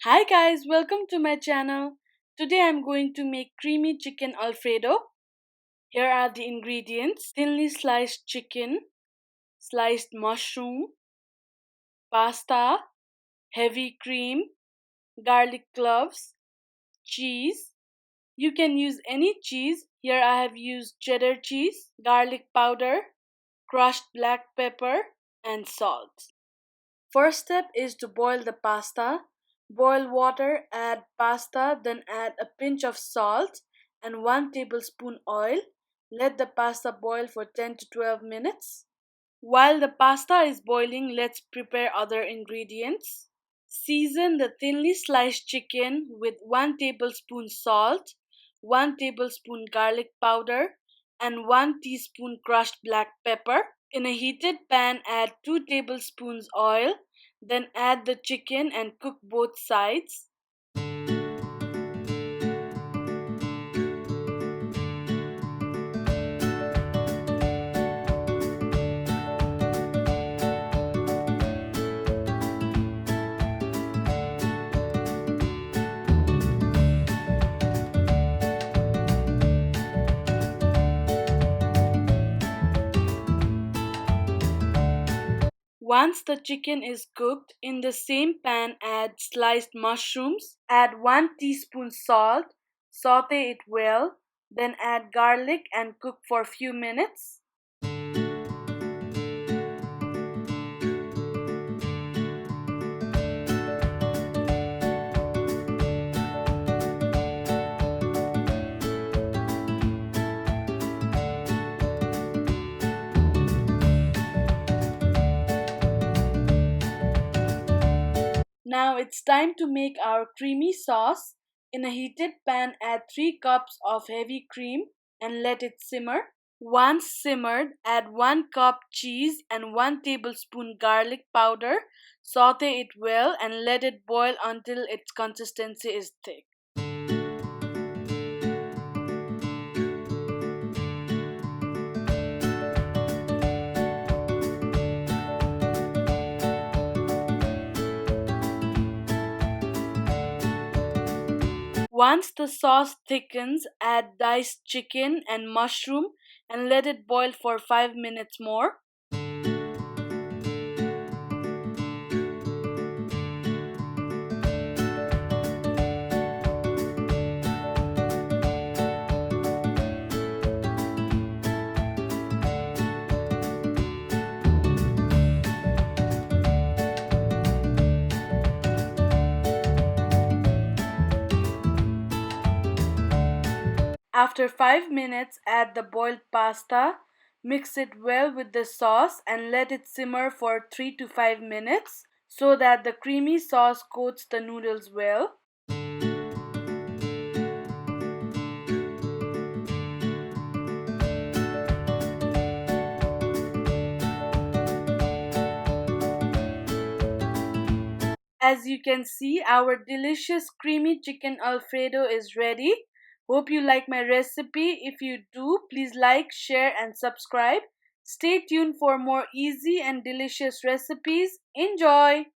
Hi guys, welcome to my channel. Today I'm going to make creamy chicken Alfredo. Here are the ingredients: thinly sliced chicken, sliced mushroom, pasta, heavy cream, garlic cloves, cheese. You can use any cheese. Here I have used cheddar cheese, garlic powder, crushed black pepper, and salt. First step is to boil the pasta. Boil water, add pasta, then add a pinch of salt and 1 tablespoon oil. Let the pasta boil for 10 to 12 minutes. While the pasta is boiling, let's prepare other ingredients. Season the thinly sliced chicken with 1 tablespoon salt, 1 tablespoon garlic powder, and 1 teaspoon crushed black pepper. In a heated pan, add 2 tablespoons oil, then add the chicken and cook both sides. Once the chicken is cooked, in the same pan add sliced mushrooms, add 1 teaspoon salt, saute it well, then add garlic and cook for a few minutes. Now it's time to make our creamy sauce. In a heated pan, add 3 cups of heavy cream and let it simmer. Once simmered, add 1 cup cheese and 1 tablespoon garlic powder. Saute it well and let it boil until its consistency is thick. Once the sauce thickens, add diced chicken and mushroom and let it boil for 5 minutes more. After 5 minutes, add the boiled pasta. Mix it well with the sauce and let it simmer for 3 to 5 minutes so that the creamy sauce coats the noodles well. As you can see, our delicious creamy chicken Alfredo is ready. Hope you like my recipe. If you do, please like, share and subscribe. Stay tuned for more easy and delicious recipes. Enjoy!